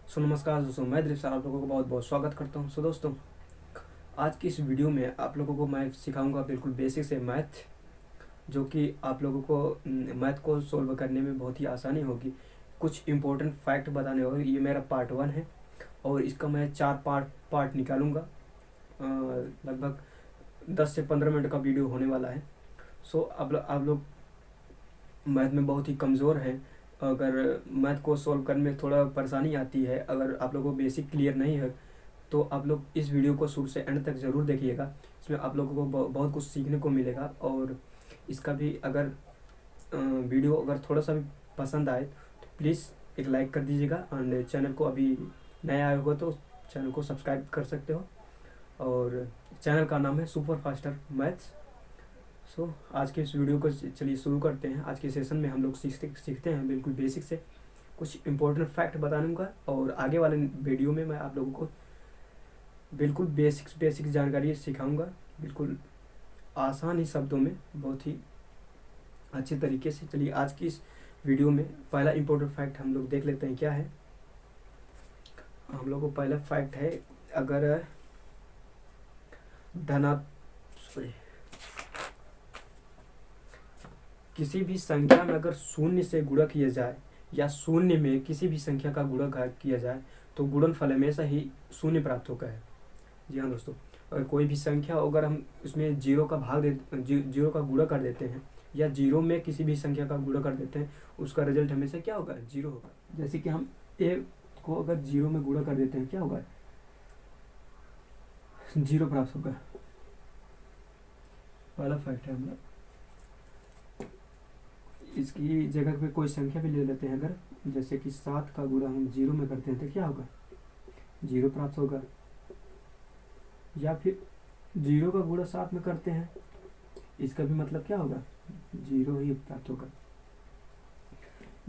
सो नमस्कार दोस्तों, मैं दृश्य आप लोगों को बहुत बहुत स्वागत करता हूं। सो दोस्तों, आज की इस वीडियो में आप लोगों को मैं सिखाऊंगा बिल्कुल बेसिक से मैथ, जो कि आप लोगों को मैथ को सॉल्व करने में बहुत ही आसानी होगी। कुछ इंपॉर्टेंट फैक्ट बताने होंगे। ये मेरा पार्ट 1 है और इसका मैं 4 पार्ट निकालूंगा। लगभग 10 से 15 मिनट का वीडियो होने वाला है। सो अब आप लोग मैथ में बहुत ही कमज़ोर हैं। अगर मैथ को सॉल्व करने में थोड़ा परेशानी आती है, अगर आप लोगों को बेसिक क्लियर नहीं है, तो आप लोग इस वीडियो को शुरू से एंड तक ज़रूर देखिएगा। इसमें आप लोगों को बहुत कुछ सीखने को मिलेगा। और इसका भी अगर वीडियो अगर थोड़ा सा भी पसंद आए तो प्लीज़ एक लाइक कर दीजिएगा। एंड चैनल को अभी नया आया होगा तो चैनल को सब्सक्राइब कर सकते हो। और चैनल का नाम है सुपर फास्टर मैथ्स। सो आज के इस वीडियो को चलिए शुरू करते हैं। आज के सेशन में हम लोग सीखते हैं बिल्कुल बेसिक से कुछ इंपॉर्टेंट फैक्ट बताऊंगा। और आगे वाले वीडियो में मैं आप लोगों को बिल्कुल बेसिक जानकारी सिखाऊंगा, बिल्कुल आसान ही शब्दों में, बहुत ही अच्छे तरीके से। चलिए आज की इस वीडियो में पहला इंपॉर्टेंट फैक्ट हम लोग देख लेते हैं क्या है। हम लोग को पहला फैक्ट है, अगर किसी भी संख्या में अगर शून्य से गुणा किया जाए या शून्य में किसी भी संख्या का गुणा किया जाए तो गुणनफल हमेशा ही शून्य प्राप्त होता है। जी हाँ दोस्तों, अगर कोई भी संख्या अगर हम उसमें जीरो का जीरो का गुणा कर देते हैं या जीरो में किसी भी संख्या का गुणा कर देते हैं, उसका रिजल्ट हमेशा क्या होगा? जीरो होगा। जैसे कि हम ए को अगर जीरो में गुणा कर देते हैं, क्या होगा? जीरो प्राप्त होगा। पहला फैक्ट है। हम लोग इसकी जगह पे कोई संख्या भी ले लेते हैं, अगर जैसे कि 7 का गुणा हम जीरो में करते हैं तो क्या होगा? जीरो प्राप्त होगा। या फिर जीरो का गुणा 7 में करते हैं, इसका भी मतलब क्या होगा? जीरो ही प्राप्त होगा।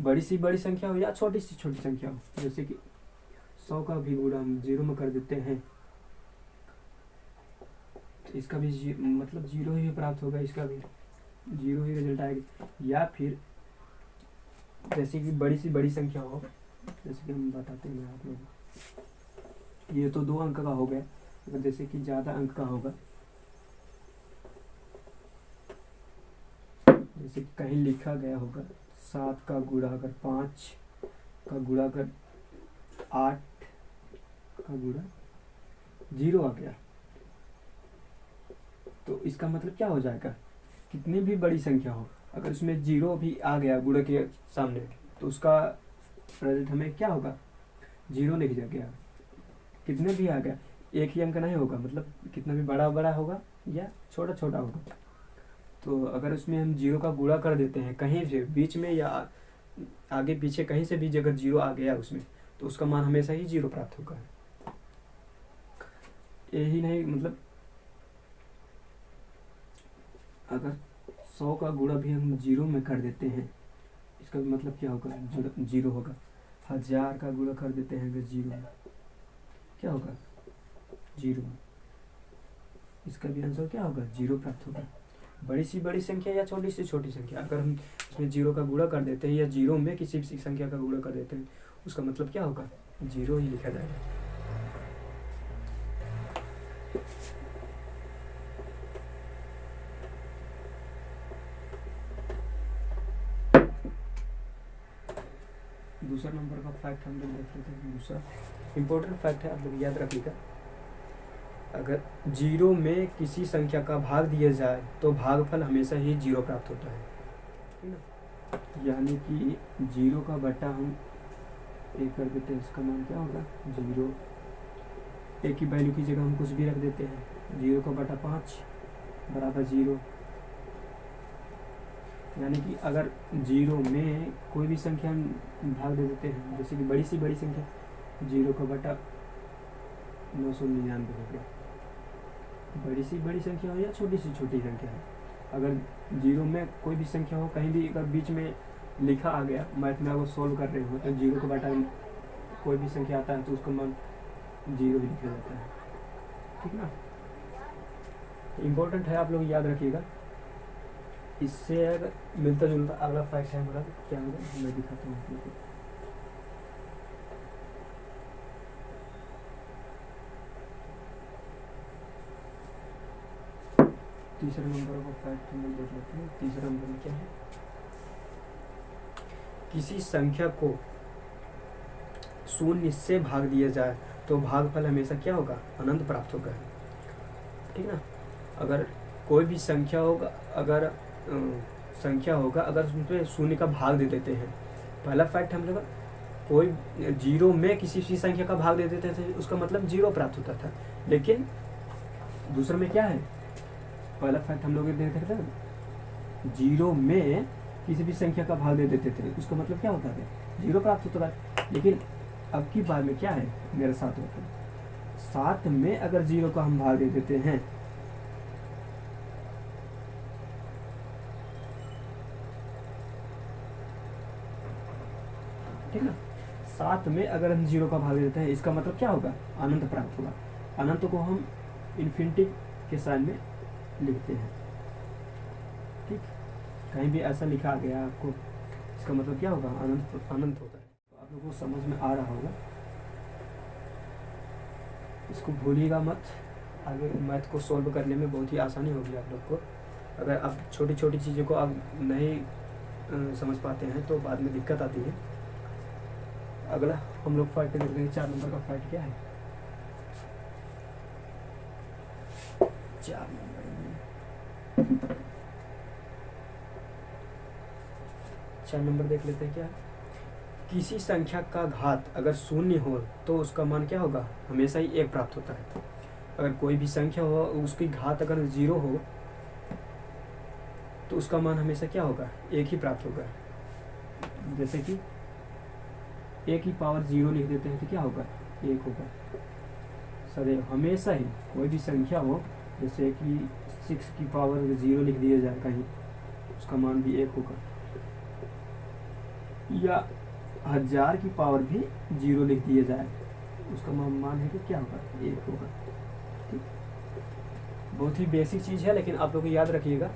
बड़ी सी बड़ी संख्या हो या छोटी सी छोटी संख्या हो, जैसे कि 100 का भी गुणा हम जीरो में कर देते हैं तो इसका भी मतलब जीरो ही प्राप्त होगा, इसका भी जीरो ही रिजल्ट आएगा। या फिर जैसे कि बड़ी सी बड़ी संख्या हो, जैसे कि हम बताते हैं आप लोग, ये तो 2 अंक का हो गया। अगर जैसे कि ज़्यादा अंक का होगा, जैसे कि कहीं लिखा गया होगा 7 का गुणा अगर 5 का गुणा अगर 8 का गुणा 0 आ गया, तो इसका मतलब क्या हो जाएगा? कितनी भी बड़ी संख्या हो, अगर उसमें 0 भी आ गया गुणा के सामने, तो उसका रिजल्ट हमें क्या होगा? 0 लिख गया। कितने भी आ गया, एक ही अंक नहीं होगा, मतलब कितना भी बड़ा बड़ा होगा या छोटा छोटा होगा। तो अगर उसमें हम 0 का गुणा कर देते हैं कहीं से बीच में या आगे पीछे कहीं से भी अगर 0 आ गया उसमें, तो उसका मान हमेशा ही 0 प्राप्त होगा। यही नहीं, मतलब अगर 100 का गुणा भी हम 0 में कर देते हैं, इसका भी मतलब क्या होगा? 0 होगा। 1000 का गुणा कर देते हैं अगर 0 में, क्या होगा? 0। इसका भी आंसर क्या होगा? 0 प्राप्त होगा। बड़ी सी बड़ी संख्या या छोटी सी छोटी संख्या, अगर हम इसमें 0 का गुणा कर देते हैं या 0 में किसी भी संख्या का गुणा कर देते हैं, उसका मतलब क्या होगा? 0 ही लिखा जाएगा। दूसरा नंबर का फैक्ट हम लोग देख लेते हैं। दूसरा इम्पोर्टेंट फैक्ट है, आप लोग याद रखिएगा। अगर 0 में किसी संख्या का भाग दिया जाए तो भागफल हमेशा ही 0 प्राप्त होता है, ठीक ना? यानी कि 0 का बटा हम एक कर देते हैं, इसका मान क्या होगा? 0। एक की वैल्यू की जगह हम कुछ भी रख देते हैं, 0 का बटा 5 बराबर 0। यानी कि अगर 0 में कोई भी संख्या हम भाग दे देते हैं, जैसे कि बड़ी सी बड़ी संख्या 0 का बटा 999 हो गया। बड़ी सी बड़ी संख्या हो या छोटी सी छोटी संख्या है, अगर 0 में कोई भी संख्या हो, कहीं भी अगर बीच में लिखा आ गया, मैथ में अगर सॉल्व कर रहे हो तो 0 का बटा कोई भी संख्या आता है तो उसका मान 0 ही लिखा जाता है, ठीक ना? इम्पोर्टेंट है, आप लोग याद रखिएगा। इससे अगर मिलता जुलता अगला फैक्ट है हमारा, क्या होगा मैं दिखाता हूँ आप लोगों को। तीसरे नंबर का फैक्ट हम लोग देख लेते हैं। तीसरा नंबर में क्या है, किसी संख्या को शून्य से भाग दिया जाए तो भागफल हमेशा क्या होगा, अनंत प्राप्त होगा। ठीक ना, अगर कोई भी संख्या होगा, अगर संख्या होगा, अगर उसमें शून्य का भाग दे देते हैं, पहला फैक्ट हम लोग कोई जीरो में किसी भी संख्या का भाग दे देते थे, उसका मतलब जीरो प्राप्त होता था। लेकिन दूसरा में क्या है, पहला फैक्ट हम लोग देख सकते हैं, जीरो में किसी भी संख्या का भाग दे देते थे, उसका मतलब क्या होता था, जीरो प्राप्त होता था। लेकिन अब की बार में क्या है, मेरे साथ होता है, 7 में अगर जीरो का हम भाग दे देते हैं, ठीक ना, 7 में अगर हम जीरो का भाग दे देते हैं, इसका मतलब क्या होगा, अनंत प्राप्त होगा। अनंत को हम इन्फिनिटी के साइन में लिखते हैं। ठीक, कहीं भी ऐसा लिखा गया आपको, इसका मतलब क्या होगा, अनंत, अनंत होता है। तो आप लोगों को समझ में आ रहा होगा, इसको भूलिएगा मत, आगे मैथ को सॉल्व करने में बहुत ही आसानी होगी आप लोग को। अगर आप छोटी छोटी चीज़ों को आप नहीं समझ पाते हैं तो बाद में दिक्कत आती है। अगला हम लोग फैक्ट देख रहे हैं, 4 नंबर का फैक्ट क्या है, 4 नंबर में 4 नंबर देख लेते हैं। क्या है, किसी संख्या का घात अगर शून्य हो तो उसका मान क्या होगा, हमेशा ही 1 प्राप्त होता है। अगर कोई भी संख्या हो, उसकी घात अगर 0 हो तो उसका मान हमेशा क्या होगा, 1 ही प्राप्त होगा। जैसे कि 1 की पावर 0 लिख देते हैं तो क्या होगा, 1 होगा सदैव, हमेशा ही। कोई भी संख्या हो, जैसे कि 6 की पावर 0 लिख दिया जाए कहीं, उसका मान भी 1 होगा। या 1000 की पावर भी 0 लिख दिया जाए, उसका मान है कि क्या होगा, 1 होगा। ठीक, बहुत ही बेसिक चीज़ है, लेकिन आप लोग को याद रखिएगा,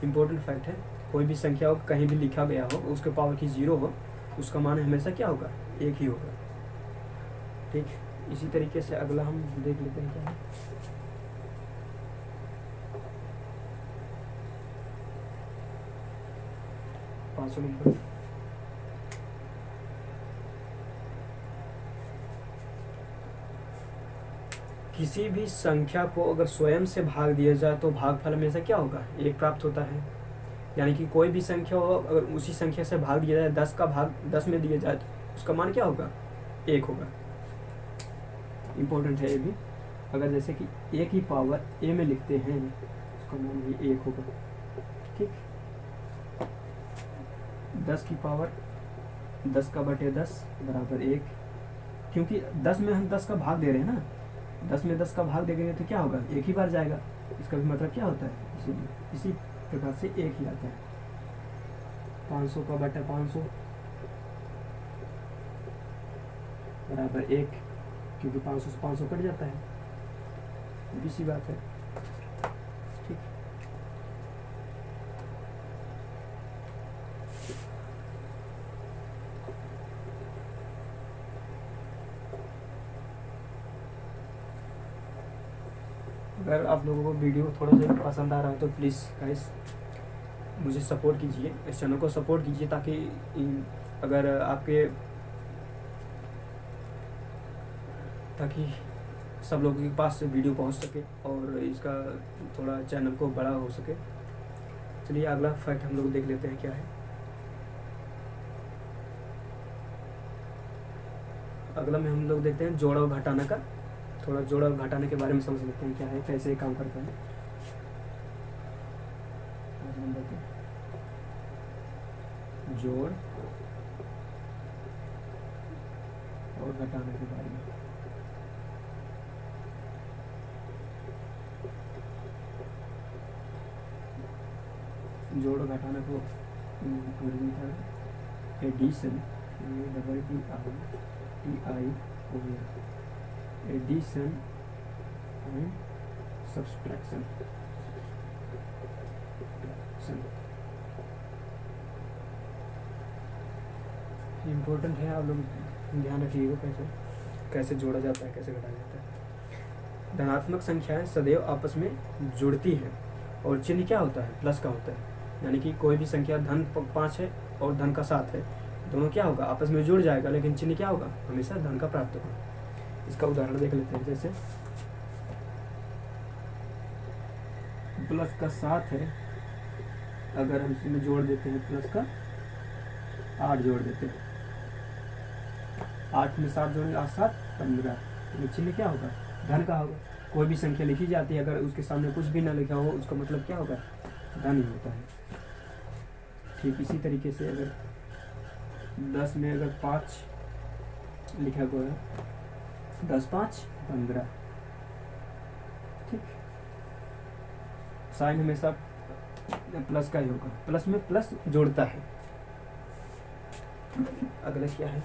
इम्पोर्टेंट फैक्ट है। कोई भी संख्या हो, कहीं भी लिखा गया हो, उसके पावर की 0 हो, उसका मान हमेशा क्या होगा, 1 ही होगा। ठीक, इसी तरीके से अगला हम देख लेते हैं क्या है, 5 नंबर। किसी भी संख्या को अगर स्वयं से भाग दिया जाए तो भागफल हमेशा क्या होगा, 1 प्राप्त होता है। यानी कि कोई भी संख्या हो, अगर उसी संख्या से भाग दिया जाए, 10 का भाग 10 में दिया जाए तो उसका मान क्या होगा, 1 होगा। इम्पोर्टेंट है ये भी। अगर जैसे कि a की पावर a में लिखते हैं, उसका मान भी 1 होगा। ठीक, 10 की पावर 10 का बटे 10 बराबर 1, क्योंकि 10 में हम 10 का भाग दे रहे हैं ना, 10 में 10 का भाग देंगे तो क्या होगा, 1 ही बार जाएगा। इसका भी मतलब क्या होता है, इसी प्रकार से 1 ही आता है। 500 का बटा 500 बराबर 1, क्योंकि 500 से 500 कट जाता है, ये भी सी बात है। ठीक, अगर आप लोगों को वीडियो थोड़ा सा पसंद आ रहा है तो प्लीज़ गाइस मुझे सपोर्ट कीजिए, इस चैनल को सपोर्ट कीजिए, ताकि अगर आपके ताकि सब लोगों के पास वीडियो पहुंच सके और इसका थोड़ा चैनल को बड़ा हो सके। चलिए अगला फैक्ट हम लोग देख लेते हैं क्या है। अगला में हम लोग देखते हैं जोड़ा और घटाना का, थोड़ा जोड़ा और घटाने के बारे में समझ लेते हैं क्या है, कैसे काम करता है। जोड़ और घटाने के बारे में। जोड़ घटाना को एडिशन, डबल TI हो गया, एडिशन एंड सब्सट्रैक्शन। इम्पोर्टेंट है, आप लोग ध्यान रखिएगा कैसे कैसे जोड़ा जाता है, कैसे घटाया जाता है। धनात्मक संख्याएं सदैव आपस में जुड़ती हैं और चिन्ह क्या होता है, प्लस का होता है। यानी कि कोई भी संख्या धन 5 है और धन का 7 है, दोनों क्या होगा, आपस में जुड़ जाएगा, लेकिन चिन्ह क्या होगा, हमेशा धन का प्राप्त होगा। इसका उदाहरण देख लेते हैं। जैसे प्लस का 7 है, अगर हम इसमें जोड़ देते हैं प्लस का 8 जोड़ देते हैं, 8 में 7 जोड़ेंगे 8 7 15, तो चिन्ह क्या होगा, धन का होगा। कोई भी संख्या लिखी जाती है, अगर उसके सामने कुछ भी ना लिखा हो, उसका मतलब क्या होगा, धन ही होता है। ठीक इसी तरीके से अगर 10 में अगर 5 लिखा हुआ है, 10 5 15, ठीक, साइन हमेशा प्लस का ही होगा, प्लस में प्लस जोड़ता है। अगला क्या है,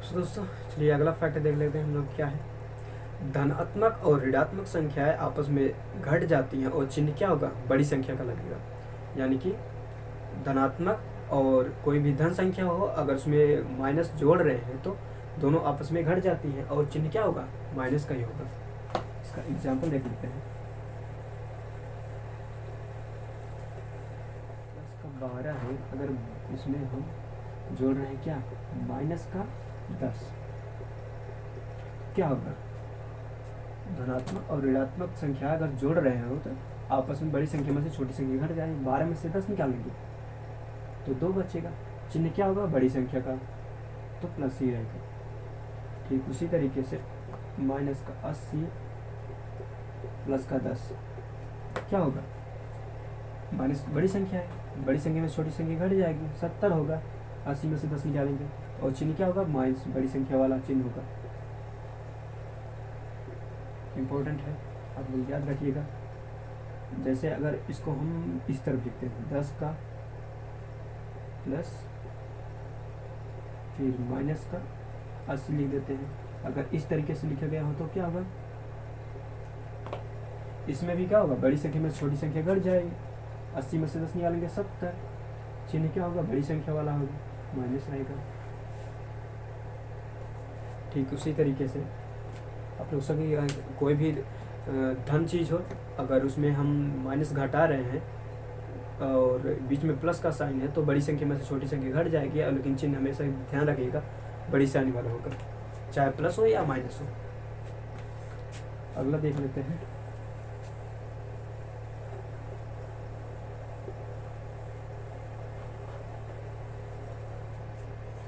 तो दोस्तों चलिए अगला फैक्ट देख लेते हैं हम लोग क्या है। धनात्मक और ऋणात्मक संख्याएं आपस में घट जाती हैं और चिन्ह क्या होगा, बड़ी संख्या का लगेगा। यानी कि धनात्मक और कोई भी धन संख्या हो, अगर उसमें माइनस जोड़ रहे हैं तो दोनों आपस में घट जाती हैं और चिन्ह क्या होगा, माइनस का ही होगा। इसका एग्जाम्पल देख लेते हैं। 12 है, अगर इसमें हम जोड़ रहे हैं क्या, माइनस का 10, क्या होगा, धनात्मक और ऋणात्मक संख्या अगर जोड़ रहे हो तो आपस में बड़ी संख्या में से छोटी संख्या घट जाएगी। 12 में से 10 निकालेंगे तो 2 बचेगा, चिन्ह क्या होगा, बड़ी संख्या का, तो प्लस ही रहेगा। ठीक उसी तरीके से माइनस का 80 प्लस का 10 क्या होगा, माइनस बड़ी संख्या है, बड़ी संख्या में छोटी संख्या घट जाएगी, 70 होगा, 80 में से 10 निकालेंगे और चिन्ह क्या होगा, माइनस बड़ी संख्या वाला चिन्ह होगा। इम्पोर्टेंट है, आप लोग याद रखिएगा। जैसे अगर इसको हम इस तरफ लिखते हैं, 10 का प्लस फिर माइनस का 80 लिख देते हैं। अगर इस तरीके से लिखा गया हो तो क्या होगा, इसमें भी क्या होगा, बड़ी संख्या में छोटी संख्या घट जाएगी, 80 में से 10 निकालेंगे 70, चिन्ह क्या होगा, बड़ी संख्या वाला होगा, माइनस रहेगा। ठीक उसी तरीके से आप लोग सभी कोई भी धन चीज़ हो, अगर उसमें हम माइनस घटा रहे हैं और बीच में प्लस का साइन है तो बड़ी संख्या में से छोटी संख्या घट जाएगी, लेकिन चिन्ह हमेशा ध्यान रखिएगा बड़ी साइन वाला होगा, चाहे प्लस हो या माइनस हो। अगला देख लेते हैं।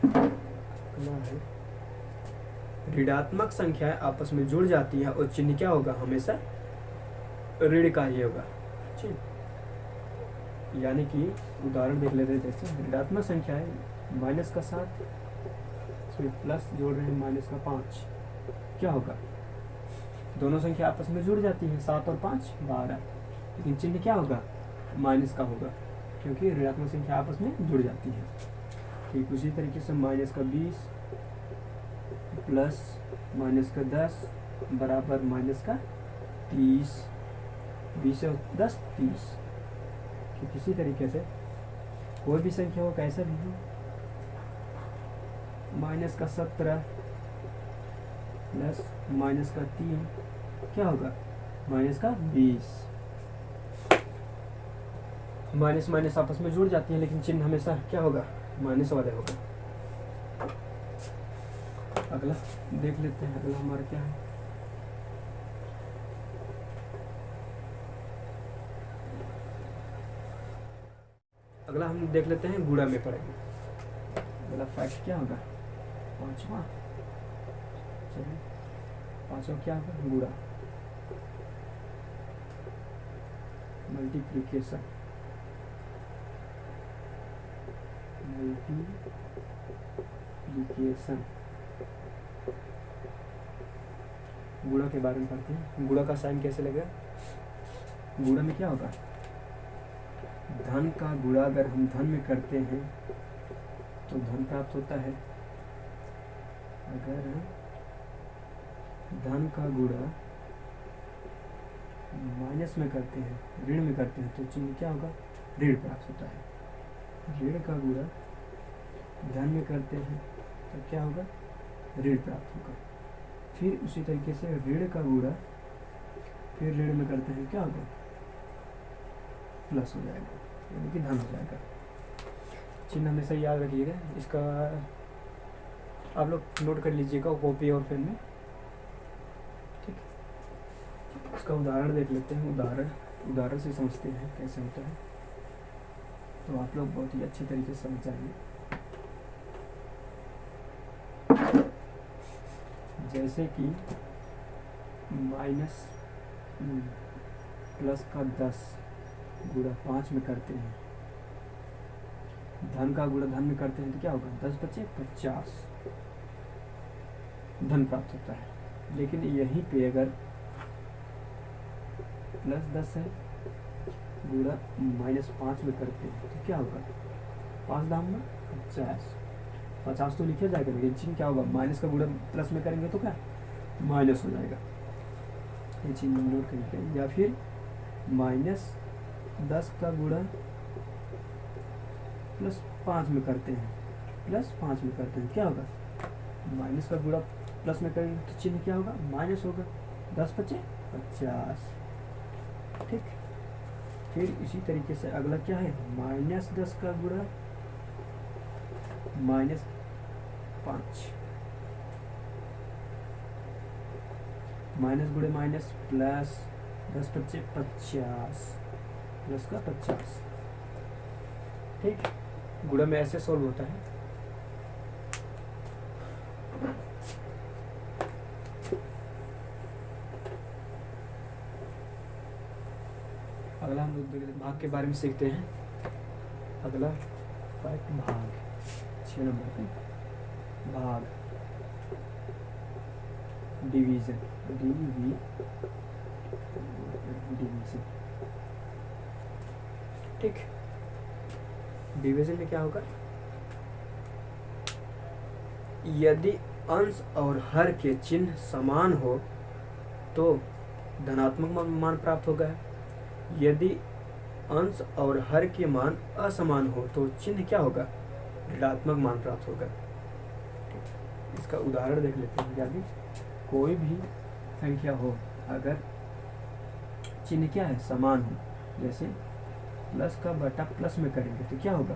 अगला है, ऋणात्मक संख्याएं आपस में जुड़ जाती है और चिन्ह क्या होगा, हमेशा ऋण का ही होगा। ठीक, यानी कि उदाहरण देख लेते हैं। जैसे ऋणात्मक संख्याएं माइनस का 7, इसमें प्लस जोड़ रहे हैं माइनस का 5, क्या होगा, दोनों संख्या आपस में जुड़ जाती है, 7 और 5 12, लेकिन चिन्ह क्या होगा, माइनस का होगा, क्योंकि ऋणात्मक संख्या आपस में जुड़ जाती है। ठीक उसी तरीके से माइनस का 20 प्लस माइनस का 10 बराबर माइनस का 30, 20 और 10 30। ठीक इसी तरीके से कोई भी संख्या हो, कैसा भी हो, माइनस का 17 प्लस माइनस का 3 क्या होगा, माइनस का 20। माइनस माइनस आपस में जुड़ जाती है, लेकिन चिन्ह हमेशा क्या होगा, माइनस वाले होगा। अगला देख लेते हैं, अगला हमारा क्या है। अगला हम देख लेते हैं, गुणा में पढ़ेंगे। अगला फैक्ट क्या होगा, 5वां, चलिए 5वां क्या होगा, गुणा, मल्टीप्लिकेशन, मल्टीप्लिकेशन। गुणा के बारे में पढ़ते हैं। गुणा का साइन कैसे लगेगा, गुणा में क्या होगा, धन का गुणा अगर हम धन में करते हैं तो धन प्राप्त होता है, अगर धन का गुणा माइनस में करते हैं, ऋण में करते हैं, तो चिन्ह क्या होगा, ऋण प्राप्त होता है। ऋण का गुणा धन में करते हैं तो क्या होगा, ऋण प्राप्त होगा। फिर उसी तरीके से ऋण का गुणा फिर ऋण में करते हैं, क्या होगा, प्लस हो जाएगा, यानी कि धन हो जाएगा। चिन्ह हमेशा याद रखिएगा, इसका आप लोग नोट कर लीजिएगा कॉपी और पेन में। ठीक, इसका उदाहरण देख लेते हैं। उदाहरण से समझते हैं कैसे होता है, तो आप लोग बहुत ही अच्छे तरीके से समझ जाएंगे। जैसे कि माइनस प्लस का 10 गुणा 5 में करते हैं, धन का गुणा धन में करते हैं, तो क्या होगा, 10 बचे 50 धन प्राप्त होता है। लेकिन यहीं पे अगर प्लस 10 है गुणा -5 में करते हैं, तो क्या होगा, 5 दाम में 50 तो लिखा जाएगा, लेकिन चिन्ह क्या होगा, माइनस का गुणा प्लस में करेंगे तो क्या माइनस हो जाएगा, ये चिन्ह नोट करेंगे। या फिर -10 का गुणा +5 में करते हैं, +5 में करते हैं, क्या होगा, माइनस का गुणा प्लस में करेंगे तो चिन्ह क्या होगा, माइनस होगा, 10 बचे 50। ठीक, फिर इसी तरीके से अगला क्या है, -10 का गुणा -5, माइनस गुणे माइनस प्लस 10 बचे 50 प्लस का 50। ठीक, गुणा में ऐसे सोल्व होता है। अगला हम लोग भाग के बारे में सीखते हैं। अगला फैक्ट भाग 6 नंबर पे, भाग डिवीजन, डिवीजन। ठीक, डिवीजन में क्या होगा, यदि अंश और हर के चिन्ह समान हो तो धनात्मक मान प्राप्त होगा। यदि अंश और हर के मान असमान हो तो चिन्ह क्या होगा, ऋणात्मक मान प्राप्त होगा। इसका उदाहरण देख लेते हैं। यदि कोई भी संख्या हो, अगर चिन्ह क्या है, समान हो, जैसे प्लस का बटा प्लस में करेंगे तो क्या होगा,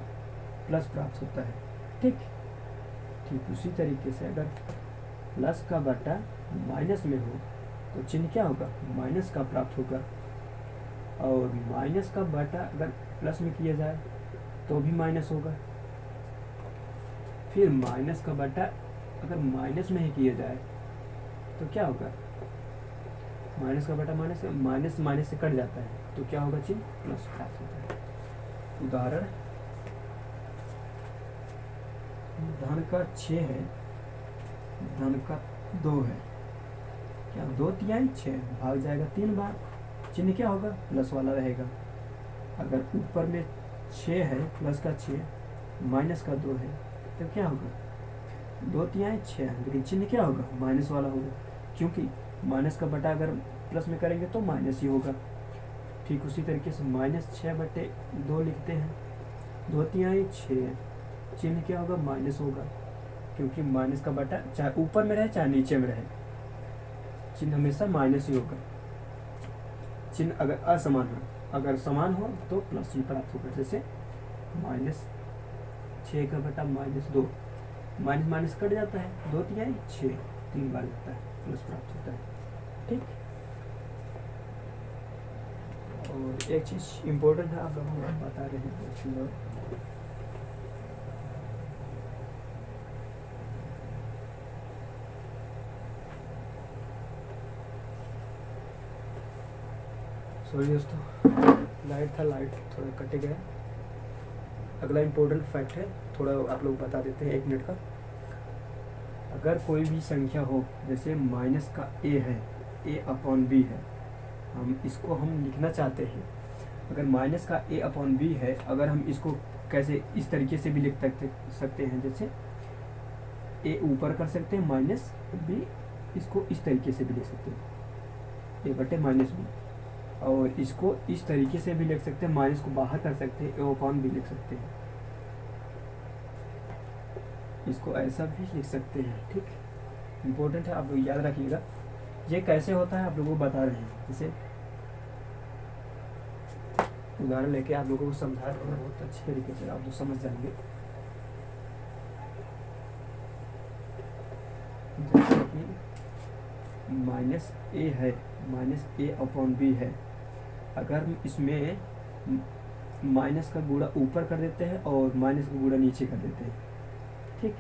प्लस प्राप्त होता है। ठीक, उसी तरीके से अगर प्लस का बटा माइनस में हो तो चिन्ह क्या होगा, माइनस का प्राप्त होगा। और माइनस का बटा अगर प्लस में किया जाए तो भी माइनस होगा। फिर माइनस का बटा अगर माइनस में ही किया जाए तो क्या होगा, माइनस का बटा माइनस माइनस से कट जाता है तो क्या होगा, चिन्ह प्लस प्राप्त होता है। उदाहरण, धन का 6 है, धन का 2 है, क्या 2 तिहाई 6 भाग जाएगा 3 बार, चिन्ह क्या होगा, प्लस वाला रहेगा। अगर ऊपर में 6 है, प्लस का 6 माइनस का 2 है तो क्या होगा, 2 तिहाई 6 है, लेकिन चिन्ह क्या होगा, माइनस वाला होगा, क्योंकि माइनस का बटा अगर प्लस में करेंगे तो माइनस ही होगा। ठीक उसी तरीके से -6/2 लिखते हैं, 2 तिहाई 6, चिन्ह क्या होगा, माइनस होगा, क्योंकि माइनस का बटा चाहे ऊपर में रहे चाहे नीचे में रहे, चिन्ह हमेशा माइनस ही होगा। चिन्ह अगर असमान हो, अगर समान हो तो प्लस ही प्राप्त होगा। जैसे -6 का बटा -2, माइनस माइनस कट जाता है, 2 तिहाई 6 3 बार जाता है, प्लस प्राप्त होता है। ठीक, और एक चीज इम्पोर्टेंट है, आप लोगों को बता रहे हैं, सॉरी दोस्तों, लाइट थोड़ा कट गया। अगला इम्पोर्टेंट फैक्ट है, थोड़ा आप लोग बता देते हैं, 1 मिनट का। अगर कोई भी संख्या हो, जैसे माइनस का a है, a/b है, हम इसको लिखना चाहते हैं। अगर माइनस का a/b है, अगर हम इसको कैसे इस तरीके से भी लिख सकते हैं, जैसे a ऊपर कर सकते हैं, -b इसको इस तरीके से भी लिख सकते हैं, a/-b। और इसको इस तरीके से भी लिख सकते हैं, माइनस को बाहर कर सकते हैं, a/b लिख सकते हैं, इसको ऐसा भी लिख सकते हैं। ठीक, इम्पोर्टेंट है, आप लोग याद रखिएगा। ये कैसे होता है आप लोगों को बता रहे हैं, जैसे उदाहरण लेके आप लोगों को समझा रहे हैं बहुत अच्छी तरीके से, आप लोग समझ जाएंगे। जैसे कि माइनस ए है, माइनस ए अपॉन बी है, अगर हम इसमें माइनस का गुणा ऊपर कर देते हैं और माइनस का गुणा नीचे कर देते हैं, ठीक,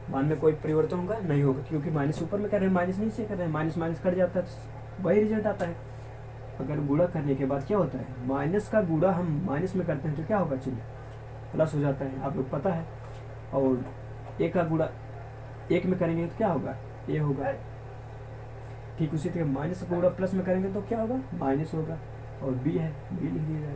मान में कोई परिवर्तन होगा नहीं होगा, क्योंकि माइनस ऊपर में कर रहे हैं माइनस नीचे कर रहे हैं, माइनस माइनस कट जाता है तो वही रिजल्ट आता है। अगर गुणा करने के बाद क्या होता है, माइनस का गुणा हम माइनस में करते हैं तो क्या होगा, चिन्ह प्लस हो जाता है, आप लोग पता है। और ए का गुणा एक में करेंगे तो क्या होगा, ए होगा। ठीक उसी तरह माइनस का गुणा प्लस में करेंगे तो क्या होगा, माइनस होगा। और बी है, बी लिख दिया जाएगा।